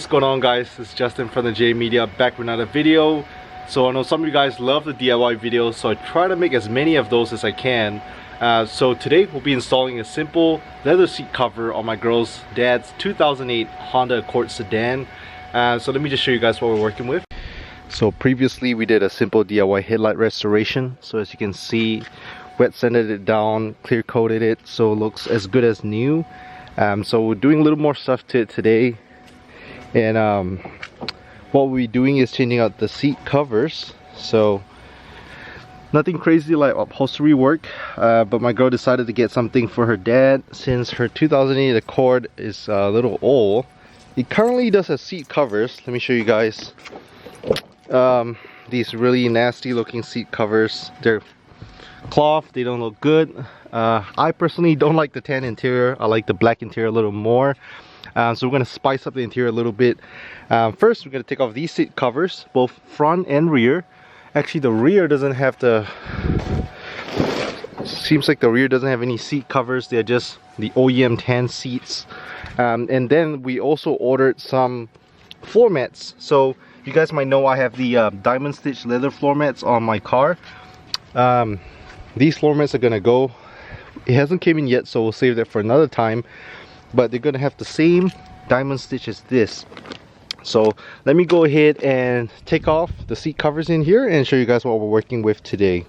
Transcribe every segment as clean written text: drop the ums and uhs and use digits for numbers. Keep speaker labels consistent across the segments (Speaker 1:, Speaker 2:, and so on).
Speaker 1: is going on, guys? It's Justin from the J Media, back with another video. So I know some of you guys love the DIY videos, so I try to make as many of those as I can. So today we'll be installing a simple leather seat cover on my girl's dad's 2008 Honda Accord sedan. So let me just show you guys what we're working with. So previously we did a simple DIY headlight restoration. So as you can see, wet sanded it down, clear coated it so it looks as good as new. So we're doing a little more stuff to it today, and what we're doing is changing out the seat covers. So nothing crazy like upholstery work, but my girl decided to get something for her dad since her 2008 Accord is a little old. It currently does have seat covers. Let me show you guys. These really nasty looking seat covers. They're cloth, they don't look good. I personally don't like the tan interior. I like the black interior a little more. So we're going to spice up the interior a little bit. First we're going to take off these seat covers, both front and rear. Actually the rear doesn't have the, seems like the rear doesn't have any seat covers. They're just the OEM tan seats. And then we also ordered some floor mats. So you guys might know I have the diamond stitch leather floor mats on my car. These floor mats are gonna go, it hasn't came in yet, so we'll save that for another time, but they're gonna have the same diamond stitch as this. So let me go ahead and take off the seat covers in here and show you guys what we're working with today.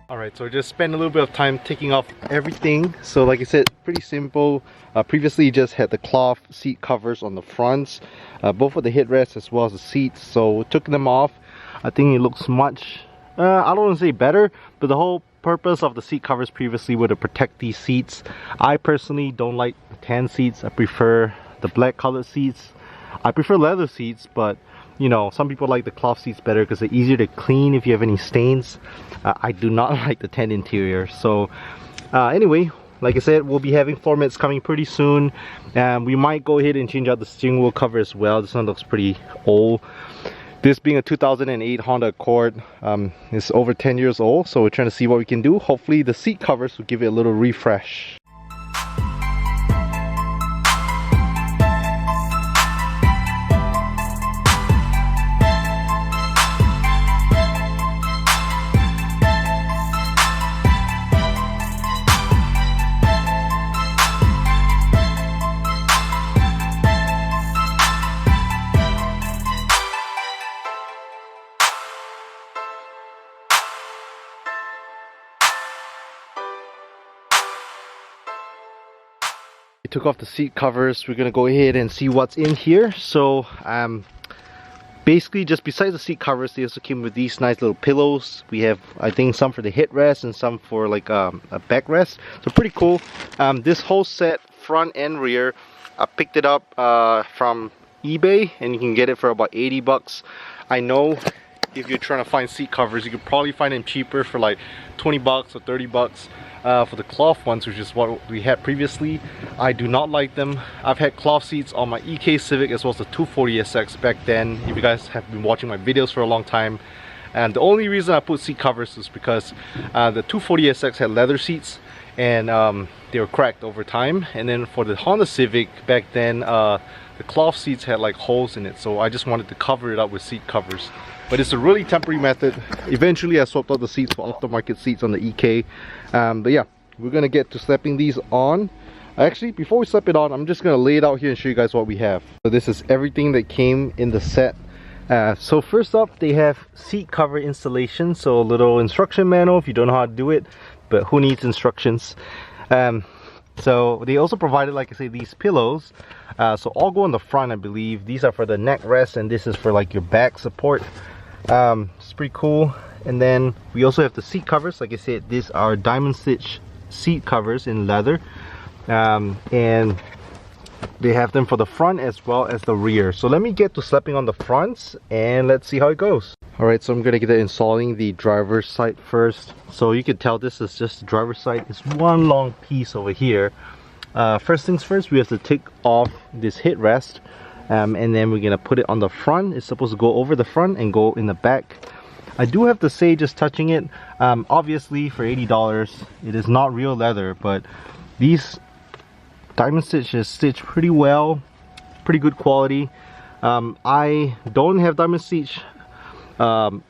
Speaker 1: Alright, so just spend a little bit of time taking off everything. So like I said, pretty simple. Previously just had the cloth seat covers on the fronts, both for the headrests as well as the seats. So we took them off. I think it looks much, I don't want to say better, but the whole purpose of the seat covers previously were to protect these seats. I personally don't like the tan seats. I prefer the black colored seats. I prefer leather seats, but you know, some people like the cloth seats better because they're easier to clean if you have any stains. I do not like the tan interior. So anyway, like I said, we'll be having floor mats coming pretty soon, and we might go ahead and change out the steering wheel cover as well. This one looks pretty old. This being a 2008 Honda Accord, it's over 10 years old, so we're trying to see what we can do. Hopefully the seat covers will give it a little refresh. We took off the seat covers. We're gonna go ahead and see what's in here. So basically, just besides the seat covers, they also came with these nice little pillows. We have, I think, some for the headrest and some for like a backrest. So pretty cool. This whole set, front and rear, I picked it up from eBay, and you can get it for about 80 bucks. I know if you're trying to find seat covers, you could probably find them cheaper for like 20 bucks or 30 bucks. For the cloth ones, which is what we had previously. I do not like them. I've had cloth seats on my EK Civic as well as the 240SX back then, if you guys have been watching my videos for a long time. And the only reason I put seat covers is because the 240SX had leather seats, and they were cracked over time. And then for the Honda Civic back then, the cloth seats had like holes in it, so I just wanted to cover it up with seat covers. But it's a really temporary method. Eventually I swapped out the seats for aftermarket seats on the EK. But yeah, we're gonna get to slapping these on. Actually, before we slap it on, I'm just gonna lay it out here and show you guys what we have. So this is everything that came in the set. So first up, they have seat cover installation. So a little instruction manual if you don't know how to do it, but who needs instructions? So they also provided, like I say, these pillows. So all go on the front, I believe. These are for the neck rest, and this is for like your back support. It's pretty cool. And then we also have the seat covers. Like I said, these are diamond stitch seat covers in leather, and they have them for the front as well as the rear. So let me get to slapping on the fronts and let's see how it goes. Alright, so I'm gonna get installing the driver's side first. So you can tell this is just the driver's side. It's one long piece over here. First things first, we have to take off this headrest, and then we're gonna put it on the front. It's supposed to go over the front and go in the back. I do have to say, just touching it, obviously for $80 it is not real leather, but these diamond stitch is stitched pretty well, pretty good quality. I don't have diamond stitch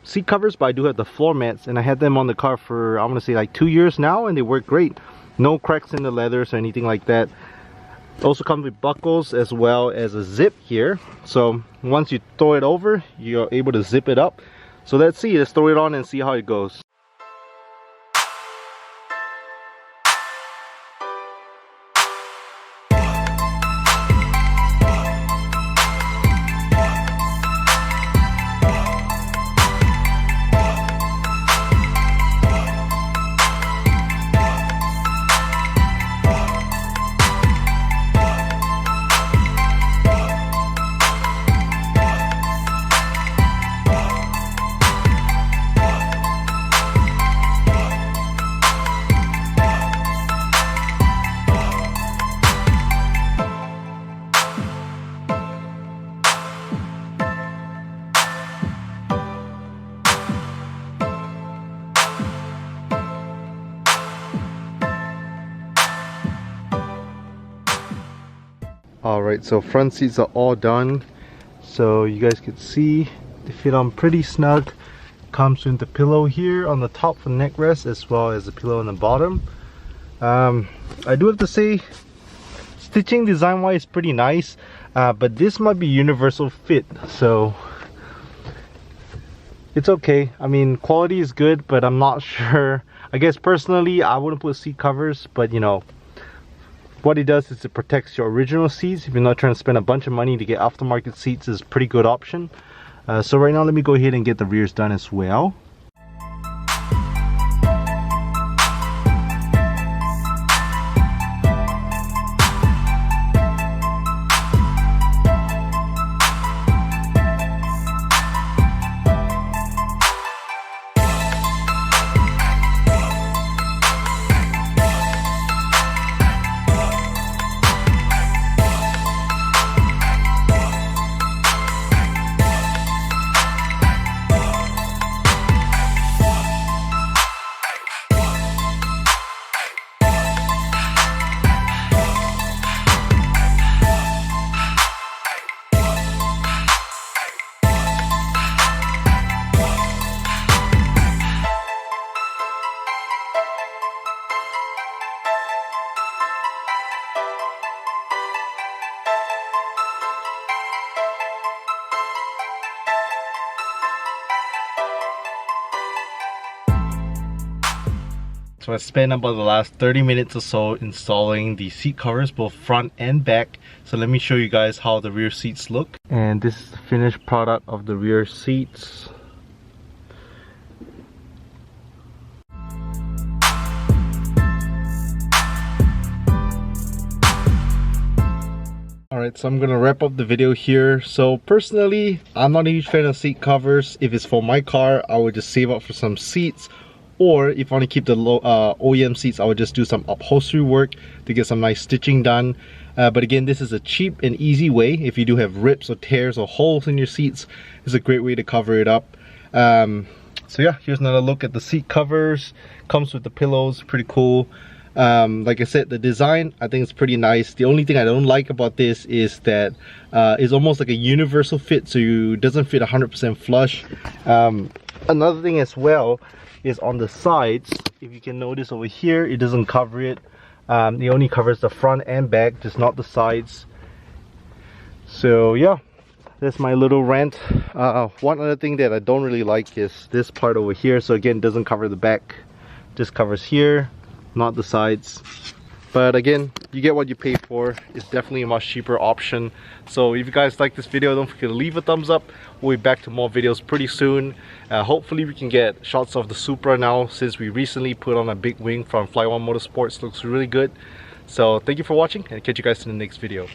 Speaker 1: seat covers, but I do have the floor mats, and I had them on the car for, I'm gonna say, like 2 years now, and they work great. No cracks in the leathers or anything like that. Also comes with buckles as well as a zip here, so once you throw it over, you're able to zip it up. So let's see, let's throw it on and see how it goes. Alright, so front seats are all done. So you guys can see they fit on pretty snug. Comes with the pillow here on the top for the neck rest, as well as the pillow on the bottom. I do have to say, stitching design wise is pretty nice, but this might be universal fit, so it's okay. I mean, quality is good, but I'm not sure. I guess personally I wouldn't put seat covers, but you know, what it does is it protects your original seats. If you're not trying to spend a bunch of money to get aftermarket seats, is a pretty good option. So right now, let me go ahead and get the rears done as well. So I spent about the last 30 minutes or so installing the seat covers, both front and back. So let me show you guys how the rear seats look. And this is the finished product of the rear seats. Alright, so I'm gonna wrap up the video here. So personally, I'm not a huge fan of seat covers. If it's for my car, I would just save up for some seats. Or if I want to keep the OEM seats, I would just do some upholstery work to get some nice stitching done. But again, this is a cheap and easy way. If you do have rips or tears or holes in your seats, it's a great way to cover it up. So yeah, here's another look at the seat covers. Comes with the pillows, pretty cool. Like I said, the design, I think it's pretty nice. The only thing I don't like about this is that it's almost like a universal fit, so it doesn't fit 100% flush. Another thing as well is on the sides. If you can notice over here, it doesn't cover it. It only covers the front and back, just not the sides. So yeah, that's my little rant. One other thing that I don't really like is this part over here. So again, it doesn't cover the back, just covers here, not the sides. But again, you get what you pay for. It's definitely a much cheaper option. So if you guys like this video, don't forget to leave a thumbs up. We'll be back to more videos pretty soon. Hopefully we can get shots of the Supra now, since we recently put on a big wing from Fly One Motorsports. Looks really good. So thank you for watching, and catch you guys in the next video.